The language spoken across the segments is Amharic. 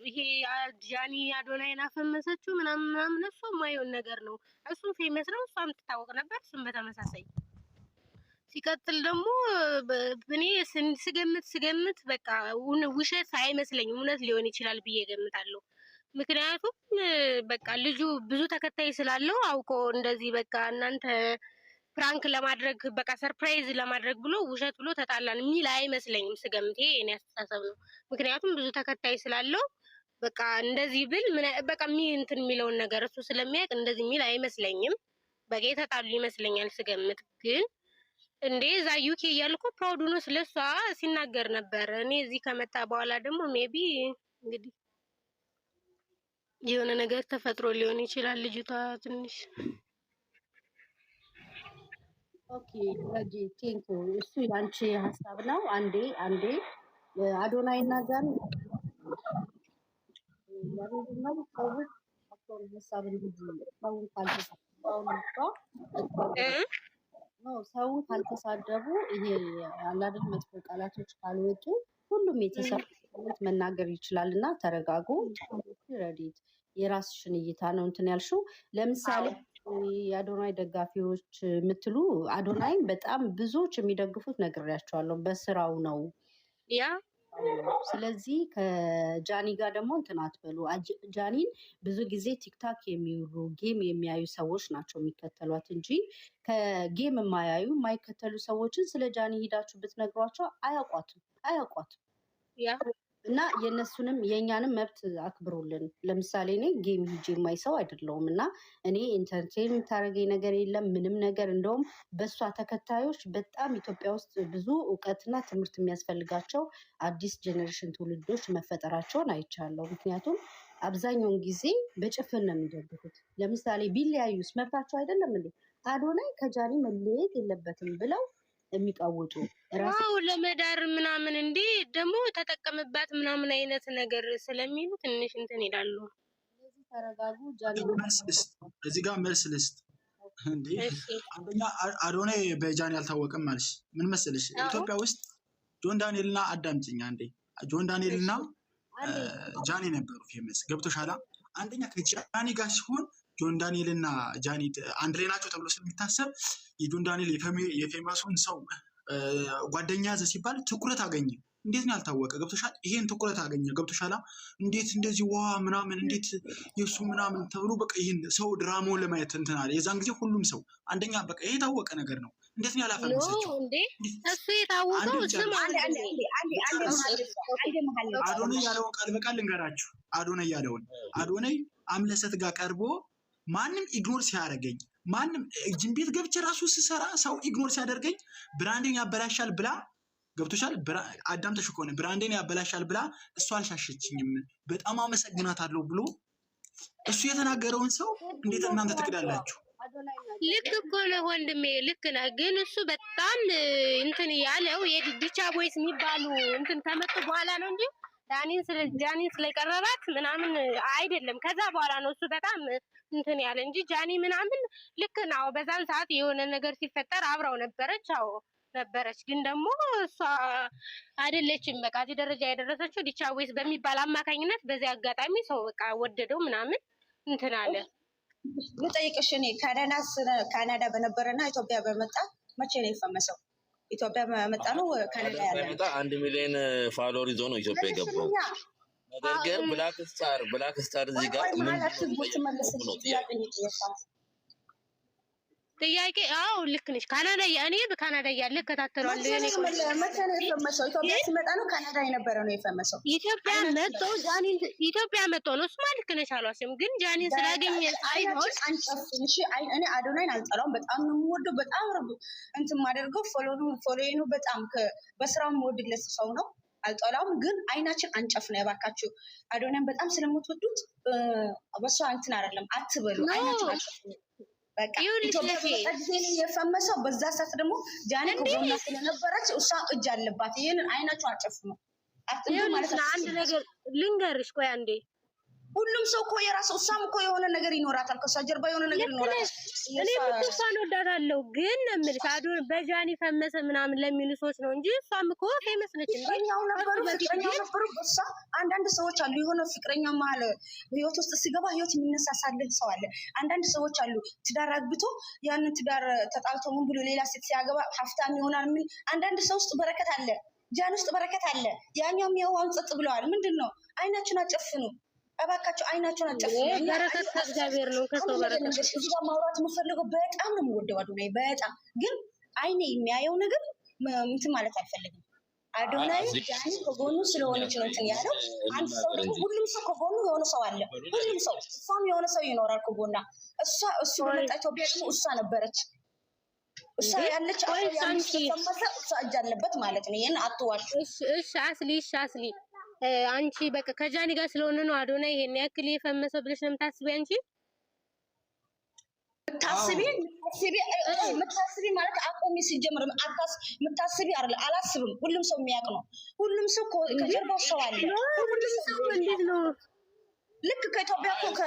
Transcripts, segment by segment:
ይሄ ጃኒ አዶናይን አፈመሰችው ምናምን እሱ የማይሆን ነገር ነው። እሱ ፌመስ ነው፣ እሷም ትታወቅ ነበር፣ እሱም በተመሳሳይ። ሲቀጥል ደግሞ እኔ ስገምት በቃ ውሸት አይመስለኝም፣ እውነት ሊሆን ይችላል ብዬ ገምታለሁ። ምክንያቱም በቃ ልጁ ብዙ ተከታይ ስላለው አውቆ እንደዚህ በቃ እናንተ ፕራንክ ለማድረግ በቃ ሰርፕራይዝ ለማድረግ ብሎ ውሸት ብሎ ተጣላን የሚል አይመስለኝም ስገምት። ይሄ የኔ አስተሳሰብ ነው። ምክንያቱም ብዙ ተከታይ ስላለው በቃ እንደዚህ ብል በቃ እንትን የሚለውን ነገር እሱ ስለሚያውቅ እንደዚህ የሚል አይመስለኝም። በቃ የተጣሉ ይመስለኛል ስገምት። ግን እንዴ እዛ ዩኬ እያልኩ ፕራውድ ሆኖ ስለሷ ሲናገር ነበር። እኔ እዚህ ከመጣ በኋላ ደግሞ ሜቢ እንግዲህ የሆነ ነገር ተፈጥሮ ሊሆን ይችላል ልጅቷ ትንሽ ኦኬ ረጂ ቴንክ እሱ ያንቺ ሀሳብ ነው። አንዴ አዶናይ እና ጃኒ ያሬድናው ሰዎች አክቶር ሀሳብ ሰውን ካልተሳደቡ ይሄ አላደል መጥፎ ቃላቶች ካልወጡ ሁሉም የተሰሩት መናገር ይችላል እና ተረጋጉ። ረዲት የራስሽን እይታ ነው እንትን ያልሽው። ለምሳሌ የአዶናይ ደጋፊዎች የምትሉ አዶናይም በጣም ብዙዎች የሚደግፉት ነግሬያቸዋለሁ፣ በስራው ነው ያ። ስለዚህ ከጃኒ ጋር ደግሞ እንትን አትበሉ። ጃኒን ብዙ ጊዜ ቲክታክ የሚውሉ ጌም የሚያዩ ሰዎች ናቸው የሚከተሏት እንጂ ከጌም የማይከተሉ ሰዎችን ስለ ጃኒ ሂዳችሁ ብትነግሯቸው አያውቋትም። ያ እና የእነሱንም የእኛንም መብት አክብሩልን። ለምሳሌ እኔ ጌም ሂጄ የማይ ሰው አይደለሁም እና እኔ ኢንተርቴን የምታደርገኝ ነገር የለም ምንም ነገር። እንደውም በእሷ ተከታዮች በጣም ኢትዮጵያ ውስጥ ብዙ እውቀትና ትምህርት የሚያስፈልጋቸው አዲስ ጄኔሬሽን ትውልዶች መፈጠራቸውን አይቻለሁ። ምክንያቱም አብዛኛውን ጊዜ በጭፍን ነው የሚደግፉት። ለምሳሌ ቢለያዩስ መብታቸው አይደለም እንዴ? አዶናይ ከጃኒ መለየት የለበትም ብለው የሚቃወጡ ዋው ለመዳር ምናምን እንዴ ደግሞ ተጠቀምባት ምናምን አይነት ነገር ስለሚሉ ትንሽ እንትን ይላሉ። ስለዚህ ተረጋጉ። ጃኒ እዚህ ጋር መልስ ልስጥ እንዴ። አንደኛ አዶናይ በጃኒ አልታወቀም ማለት ምን መሰለሽ፣ ኢትዮጵያ ውስጥ ጆን ዳንኤልና አዳምጪኝ አንዴ፣ ጆን ዳንኤልና ጃኒ ነበሩ ፌመስ። ገብቶሻል? አንደኛ ከጃኒ ጋር ሲሆን ጆን ዳንኤል እና ጃኒ አንድ ላይ ናቸው ተብሎ ስለሚታሰብ የጆን ዳንኤል የፌመሱን ሰው ጓደኛ ያዘ ሲባል ትኩረት አገኘ። እንዴት ነው ያልታወቀ? ገብቶሻል? ይሄን ትኩረት አገኘ። ገብቶሻል? እንዴት እንደዚህ ዋ ምናምን እንዴት የሱ ምናምን ተብሎ በቃ ይሄን ሰው ድራማውን ለማየት እንትን አለ። የዛን ጊዜ ሁሉም ሰው አንደኛ በቃ ይሄ የታወቀ ነገር ነው። እንዴት ነው ያላፈመሰችው? እሱ የታወቀው ስም አዶናይ ያለውን ቃል በቃል ልንገራችሁ። አዶናይ አምለሰት ጋር ቀርቦ ማንም ኢግኖር ሲያደርገኝ ማንም ጅን ቤት ገብቼ ራሱ ስሰራ ሰው ኢግኖር ሲያደርገኝ ብራንዴን ያበላሻል ብላ ገብቶሻል? አዳምጠሽ ከሆነ ብራንዴን ያበላሻል ብላ እሱ አልሻሸችኝም በጣም አመሰግናታለሁ ብሎ እሱ የተናገረውን ሰው እንዴት እናንተ ትክዳላችሁ? ልክ እኮ ነው ወንድሜ፣ ልክ ነህ። ግን እሱ በጣም እንትን ያለው የዲቻ ቦይስ የሚባሉ እንትን ከመጡ በኋላ ነው እንጂ ጃኒን ስለቀረባት ምናምን አይደለም። ከዛ በኋላ ነው እሱ በጣም እንትን ያለ እንጂ ጃኒ ምናምን ልክ ነው። በዛን ሰዓት የሆነ ነገር ሲፈጠር አብራው ነበረች። አዎ ነበረች። ግን ደግሞ እሷ አይደለችም በቃ እዚህ ደረጃ ያደረሰችው ዲቻ ቦይስ በሚባል አማካኝነት። በዚህ አጋጣሚ ሰው በቃ ወደደው ምናምን እንትን አለ። ልጠይቅሽ፣ እኔ ካናዳ በነበረና ኢትዮጵያ በመጣ መቼ ነው የፈመሰው? ኢትዮጵያ በመጣ ነው ካናዳ ያለ በመጣ 1 ሚሊዮን ፎሎወር ይዞ ነው ኢትዮጵያ የገባው። ነገር ግን ብላክ ስታር እዚህ ጋር ጥያቄ አዎ ልክ ነሽ። ካናዳ እኔ በካናዳ ያለ እከታተላለሁ። እኔ መቼ ነው የፈመሰው? ኢትዮጵያ ሲመጣ ነው ካናዳ የነበረ ነው የፈመሰው። ኢትዮጵያ መጥቶ ነው እሱማ ልክ ነሽ አሏሽም። ግን ጃኒን ስላገኘ አይሆን አንጨፍን። እሺ እኔ አዶናይን አልጠላውም፣ በጣም ነው የምወደው፣ በጣም እንትን የማደርገው ፎሎው በጣም በስራው የምወድለት ሰው ነው። አልጠላውም፣ ግን አይናችን አንጨፍ ነው ያባካችሁ። አዶናይን በጣም ስለምትወዱት በሷ እንትን አይደለም አትበሉ። አይናችን አንጨፍ ነው በቃ። ኢትዮጵያ የፈመሰው በዛ ሰዓት ደግሞ ጃኒ ከጎና ስለነበረች እሷ እጅ አለባት። ይሄንን አይናችሁ አንጨፍ ነው አትበሉ ማለት ነው። አንድ ነገር ልንገርሽ፣ ቆይ አንዴ ሁሉም ሰው እኮ የራሱ እሷም እኮ የሆነ ነገር ይኖራታል፣ ከእሷ ጀርባ የሆነ ነገር ይኖራታል። እኔ እሷን ወዳታለሁ፣ ግን እምልሽ አዶን በጃኒ ፈመሰ ምናምን ለሚሉ ሰዎች ነው እንጂ እሷም እኮ ፌመስ ነች እንዴ። ፍቅረኛው ነበሩ በሷ። አንዳንድ ሰዎች አሉ የሆነ ፍቅረኛ መሀል ህይወት ውስጥ ሲገባ ህይወት የሚነሳሳልህ ሰው አለ። አንዳንድ ሰዎች አሉ ትዳር አግብቶ ያንን ትዳር ተጣልቶ ምን ብሎ ሌላ ሴት ሲያገባ ሀብታም ይሆናል። ምን አንዳንድ ሰው ውስጥ በረከት አለ፣ ጃን ውስጥ በረከት አለ። ያኛውም የውሃውን ጸጥ ብለዋል። ምንድን ነው? አይናችሁን አጨፍኑ እባካችሁ፣ አይናችሁን አጨፍኑ። በረከት ከእግዚአብሔር ነው። ከሰው በረከት እዚህ ጋር ማውራት የምፈልገው በጣም ነው የምወደው አዶናይ በጣም ግን አይኔ የሚያየው ነገር እንትን ማለት አልፈልግም። አዶናይ ጃኒ ከጎኑ ስለሆነች ነው እንትን ያለው። አንድ ሰው ደግሞ ሁሉም ሰው ከጎኑ የሆነ ሰው አለ። ሁሉም ሰው እሷም የሆነ ሰው ይኖራል ከጎና። እሱ በመጣ ኢትዮጵያ ደግሞ እሷ ነበረች። እሷ ያለች እሷ እጅ አለበት ማለት ነው። ይሄን አትዋሹ። እሺ አስሊ አንቺ በቃ ከጃኒ ጋር ስለሆነ ነው አዶናይ ይሄን ያክል የፈመሰው ብለሽ ነው የምታስቢ አንቺ? ምታስቢ ማለት አቆሚ ሲጀምር ምታስቢ አይደለ? አላስብም። ሁሉም ሰው የሚያውቅ ነው። ሁሉም ሰው ከጀርባው ሰው አለ። ሁሉም ሰው እንዴት ነው ልክ ከኢትዮጵያ እኮ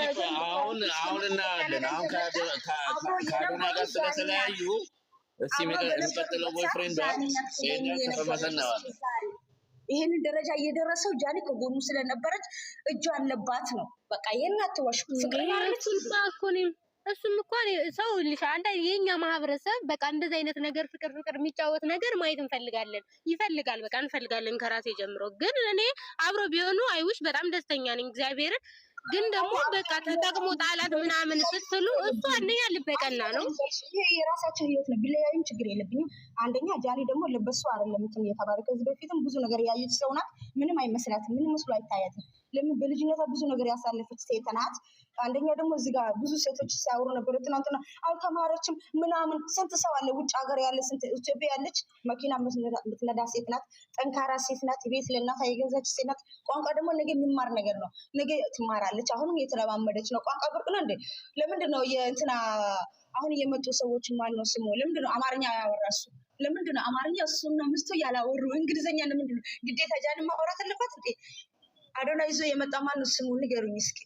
አሁን እናያለን። አሁን ከአዶናይ ጋር ስለተለያዩ እስቲ የሚቀጥለው ቦይፍሬንዷ ከፈመሰ እናየዋለን። ይሄንን ደረጃ እየደረሰው ጃኒ ከጎኑ ስለነበረች እጁ አለባት ነው። በቃ ይሄን አትዋሽ። እሱም እኮ ሰው ልሽ አንዳ የኛ ማህበረሰብ በቃ እንደዚህ አይነት ነገር ፍቅር የሚጫወት ነገር ማየት ይፈልጋል። በቃ እንፈልጋለን ከራሴ ጀምሮ። ግን እኔ አብሮ ቢሆኑ አይውሽ በጣም ደስተኛ ነኝ እግዚአብሔርን። ግን ደግሞ በቃ ተጠቅሞ ጣላት ምናምን ስትሉ እሱ አንደኛ ልበቀና ነው። ይሄ የራሳችን ህይወት ነው። ቢለያዩም ችግር የለብኝም። አንደኛ ጃኒ ደግሞ ለበሱ አይደለም እንትን እየተባለ ከዚህ በፊትም ብዙ ነገር ያየች ሰው ናት። ምንም አይመስላትም፣ ምንም መስሎ አይታያትም። ለምን በልጅነቷ ብዙ ነገር ያሳለፈች ሴት ናት። አንደኛ ደግሞ እዚህ ጋር ብዙ ሴቶች ሲያወሩ ነበር። ትናንትና አልተማረችም ምናምን። ስንት ሰው አለ ውጭ ሀገር ያለ፣ ስንት ኢትዮጵያ ያለች መኪና የምትነዳ ሴት ናት። ጠንካራ ሴት ናት። ቤት ለእናቷ የገዛች ሴት ናት። ቋንቋ ደግሞ ነገ የሚማር ነገር ነው። ነገ ትማራለች። አሁንም እየተለማመደች ነው። ቋንቋ ብርቅ ነው እንዴ? ለምንድን ነው የእንትና አሁን እየመጡ ሰዎች ማን ነው ስሙ? ለምንድን ነው አማርኛ ያወራሱ? ለምንድን ነው አማርኛ እሱና ሚስቱ ያላወሩ? እንግሊዝኛ ለምንድን ነው ግዴታ ጃኒ ማውራት አለባት እንዴ? አዶናይ ይዞ የመጣ ማን ነው ስሙ? ንገሩኝ እስኪ።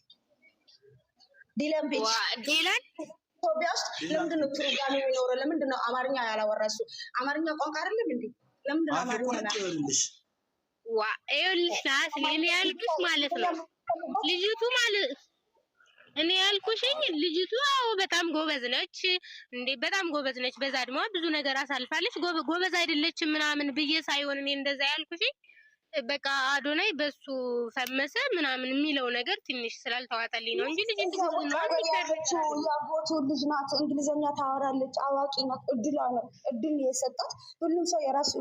ዲላን ቤት ዲላን ኢትዮጵያ ውስጥ ለምንድን ነው ትርጓሜ የሚኖረው? ለምንድን ነው አማርኛ ያላወራሱ? አማርኛ ቋንቋ አይደለም እንዴ? ለምንድን ነው አማርኛ ይኸውልሽ እኔ ያልኩሽ ማለት ነው ልጅቱ ማለት እኔ ያልኩሽኝ ልጅቱ በጣም ጎበዝ ነች እንዴ፣ በጣም ጎበዝ ነች። በዛ ደግሞ ብዙ ነገር አሳልፋለች። ጎበዝ አይደለችም ምናምን ብዬ ሳይሆን እኔ እንደዛ ያልኩሽኝ በቃ አዶናይ በሱ ፈመሰ ምናምን የሚለው ነገር ትንሽ ስላልተዋጠልኝ ነው እንጂ ልጅ እንደሆነ ያጎቱ ልጅ ናት። እንግሊዘኛ ታወራለች፣ አዋቂ ናት። እድል የሰጣት ሁሉም ሰው የራሱ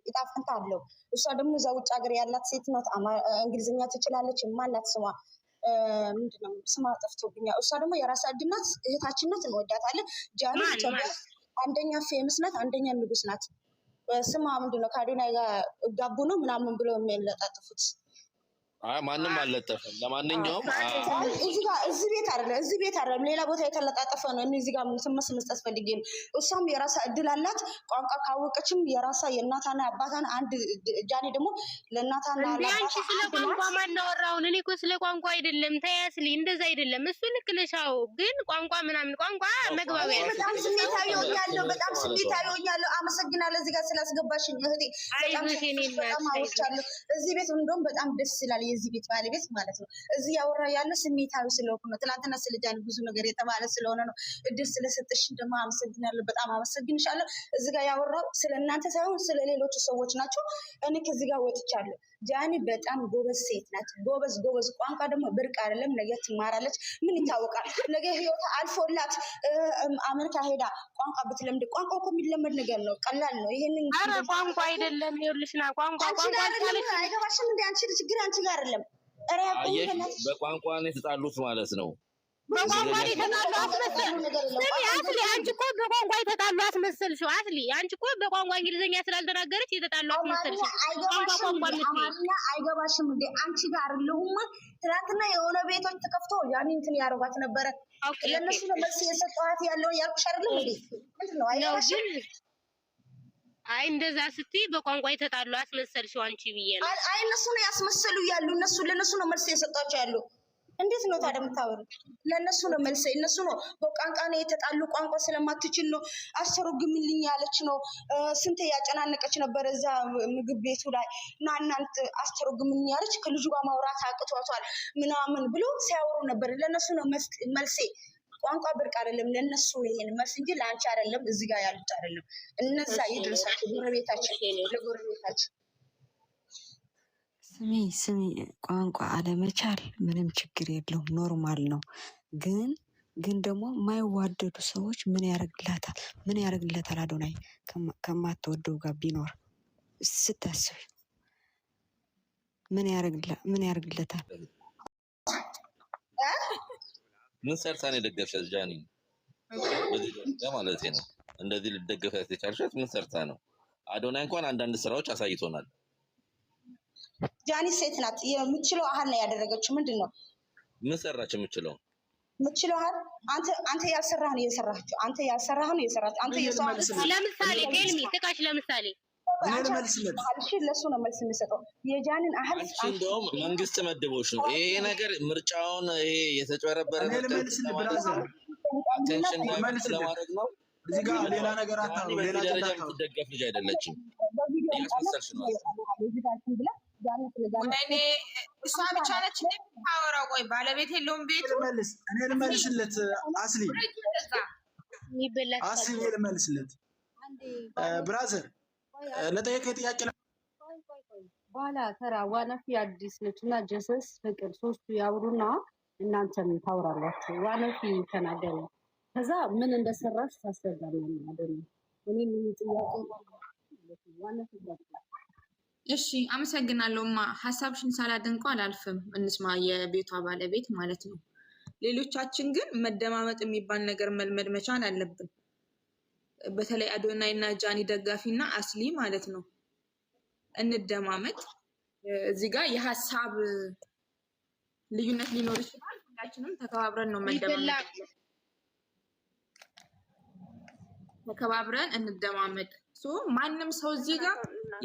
ዕጣ ፈንታ አለው። እሷ ደግሞ እዛ ውጭ ሀገር ያላት ሴት ናት። እንግሊዘኛ ትችላለች። ማናት ስሟ? ምንድነው ስሟ ጠፍቶብኛል። እሷ ደግሞ የራሷ እድል ናት። እህታችን ናት፣ እንወዳታለን። ጃኒ ኢትዮጵያ አንደኛ ፌመስ ናት፣ አንደኛ ንጉስ ናት። ስማ ምንድነው ከአዶናይ ጋር ጋቡ ነው ምናምን ብለው የሚለጣጥፉት? ማንም አልለጠፈም። ለማንኛውም እዚህ ቤት አይደለም ሌላ ቦታ የተለጣጠፈ ነው። እዚህ ጋር ስመስ መስጠት ፈልጌ ነው። እሷም የራሳ እድል አላት። ቋንቋ ካወቀችም የራሳ የእናታና አባታን አንድ ጃኒ ደግሞ ለእናታና አንቺ ስለ ቋንቋ ማናወራውን እኔ እኮ ስለ ቋንቋ አይደለም ተያስሊ እንደዛ አይደለም። እሱ ልክ ነሽ። ግን ቋንቋ ምናምን ቋንቋ መግባቢያ ነው። በጣም ስሜታዊ ሆኛለሁ። አመሰግናለሁ እዚህ ጋር ስላስገባሽኝ እህቴ። በጣም አውርቻለሁ። እዚህ ቤት እንደውም በጣም ደስ ይላል። የዚህ ቤት ባለቤት ማለት ነው። እዚህ ያወራ ያለ ስሜታዊ ስለሆነ ነው። ትናንትና ስለ ጃኒ ብዙ ነገር የተባለ ስለሆነ ነው። እድል ስለሰጠሽ ደግሞ አመሰግናለሁ። በጣም አመሰግንሻለሁ። እዚህ ጋር ያወራው ስለ እናንተ ሳይሆን ስለ ሌሎች ሰዎች ናቸው። እኔ ከዚህ ጋር ወጥቻለሁ። ጃኒ በጣም ጎበዝ ሴት ናት። ጎበዝ ቋንቋ ደግሞ ብርቅ አይደለም። ነገ ትማራለች። ምን ይታወቃል? ነገ ህይወቷ አልፎላት አሜሪካ ሄዳ ቋንቋ ብትለምድ፣ ቋንቋ እኮ የሚለመድ ነገር ነው። ቀላል ነው። ይሄንን ቋንቋ አይደለም። ይኸውልሽና ቋንቋ አይገባሽም እንደ አንቺ ችግር አንቺ ጋር አይደለም። በቋንቋ ነው የተጣሉት ማለት ነው። በቋንቋ የተጣሉ አስመሰል አንቺ እኮ በቋንቋ የተጣሉ አስመሰልሽው። አንቺ እኮ በቋንቋ እንግሊዝኛ ስላልተናገረች የተጣሉ አስመሰልሽው። አማርኛ አይገባሽም እንዴ? አንቺ ጋር አይደለሁም። ትናንትና የሆነ ቤቶች ተከፍቶ ያኔ እንትን ያረጋት ነበረ። ለነሱ ነው መልስ የሰጠኋት ያለው ያልኩሽ አይደለም እንዴ? ምንድነው አይገባሽም? አይ እንደዛ ስትይ በቋንቋ የተጣሉ አስመሰልሽው አንቺ ብዬ ነው። አይ እነሱ ነው ያስመሰሉ ያሉ። ለነሱ ነው መልስ የሰጣቸው ያሉ። እንዴት ነው ታዲያ የምታወሩት? ለእነሱ ነው መልስ። እነሱ ነው በቋንቋ ነው የተጣሉ። ቋንቋ ስለማትችል ነው አስተረጉምልኝ ያለች ነው። ስንት ያጨናነቀች ነበር እዛ ምግብ ቤቱ ላይ እና እናንተ አስተረጉምልኝ ያለች ከልጁ ጋር ማውራት አቅቷታል ምናምን ብሎ ሲያወሩ ነበር። ለእነሱ ነው መልሴ። ቋንቋ ብርቅ አይደለም ለእነሱ ይሄን መልስ እንጂ ለአንቺ አይደለም፣ እዚህ ጋር ያሉት አይደለም። እነዛ ይድረሳቸው ጎረቤታችን ለጎረቤታችን። ስሚ ቋንቋ አለመቻል ምንም ችግር የለውም፣ ኖርማል ነው። ግን ደግሞ የማይዋደዱ ሰዎች ምን ያደርግለታል? አዶናይ ከማትወደው ጋር ቢኖር ስታስብ ምን ያደርግለታል? ምን ሰርታን የደገፍሻት ጃኒ? በዚህ ማለት ነው እንደዚህ ልደገፋት የቻልሻት ምን ሰርታ ነው? አዶናይ እንኳን አንዳንድ ስራዎች አሳይቶናል። ጃኒ ሴት ናት። የምትችለው አህል ነው ያደረገችው። ምንድን ነው ምን ሰራች? የምትችለው አህል አንተ ያልሰራህ ነው የሰራችው። አንተ ያልሰራህ ነው የሰራችው። አንተ የሰው ለምሳሌ ቴልሚ ጥቀሽ። ለምሳሌ እሺ፣ ለሱ ነው መልስ የሚሰጠው። የጃኒን አህል እንደውም መንግስት መድቦች ነው ይሄ ነገር ምርጫውን ይሄ የተጨበረበረ አቴንሽን ለማድረግ ነው። እዚህ ጋር ሌላ ነገር አታውሩ። ሌላ ደረጃ የምትደገፍ ልጅ አይደለችም። እያስመሰልሽ ነው። ወይኔ እሷ ብቻ ነች የምታወራው። ቆይ ባለቤት የለውም ቤቱ። እኔ ልመልስለት። አስሊ ልመልስለት። ብራዘር ለጠየቀኝ ጥያቄ በኋላ ተራ ዋናፊ አዲስ ነች እና ጀሰስ ፍቅር ሶስቱ ያውሩና እናንተም ታውራላችሁ። ዋናፊ ተናገረ። ከዛ ምን እንደሰራች ታስረዳለች ማለት ነው። እኔ ምን ጥያቄ ዋናፊ እሺ አመሰግናለሁማ። ሀሳብሽን ሳላደንቀው አላልፍም። እንስማ የቤቷ ባለቤት ማለት ነው። ሌሎቻችን ግን መደማመጥ የሚባል ነገር መልመድ መቻል አለብን። በተለይ አዶናይ እና ጃኒ ደጋፊ እና አስሊ ማለት ነው። እንደማመጥ እዚህ ጋር የሀሳብ ልዩነት ሊኖር ይችላል። ሁላችንም ተከባብረን ነው መደማመጥ። ተከባብረን እንደማመጥ። ማንም ሰው እዚህ ጋር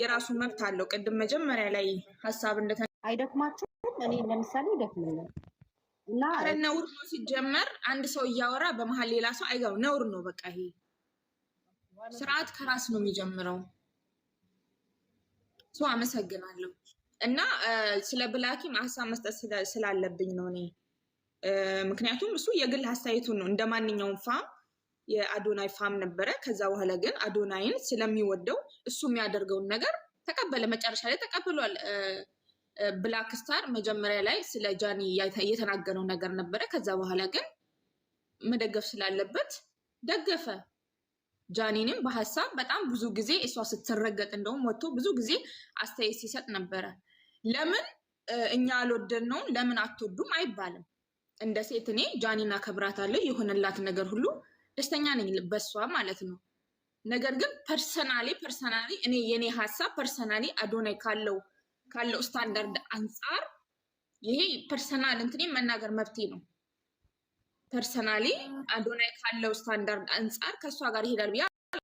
የራሱ መብት አለው። ቅድም መጀመሪያ ላይ ሀሳብ አይደክማችሁም? እኔ ለምሳሌ ይደክመኛል እና ነውር ነው ሲጀመር። አንድ ሰው እያወራ በመሀል ሌላ ሰው አይገባም። ነውር ነው በቃ። ይሄ ስርዓት ከራስ ነው የሚጀምረው። አመሰግናለሁ። እና ስለ ብላኪም ሀሳብ መስጠት ስላለብኝ ነው እኔ። ምክንያቱም እሱ የግል አስተያየቱን ነው። እንደ ማንኛውም ፋም የአዶናይ ፋም ነበረ። ከዛ በኋላ ግን አዶናይን ስለሚወደው እሱ የሚያደርገውን ነገር ተቀበለ። መጨረሻ ላይ ተቀብሏል። ብላክ ስታር መጀመሪያ ላይ ስለ ጃኒ የተናገረው ነገር ነበረ። ከዛ በኋላ ግን መደገፍ ስላለበት ደገፈ። ጃኒንም በሀሳብ በጣም ብዙ ጊዜ እሷ ስትረገጥ እንደውም ወጥቶ ብዙ ጊዜ አስተያየት ሲሰጥ ነበረ። ለምን እኛ አልወደድነውን ለምን አትወዱም አይባልም። እንደ ሴት እኔ ጃኒና ከብራታለሁ የሆነላት ነገር ሁሉ ደስተኛ ነኝ በሷ ማለት ነው። ነገር ግን ፐርሰናሊ እኔ የኔ ሀሳብ ፐርሰናሊ አዶናይ ካለው ስታንዳርድ አንጻር ይሄ ፐርሰናል እንትኔ መናገር መብቴ ነው። ፐርሰናሊ አዶናይ ካለው ስታንዳርድ አንጻር ከሷ ጋር ይሄዳል ብያ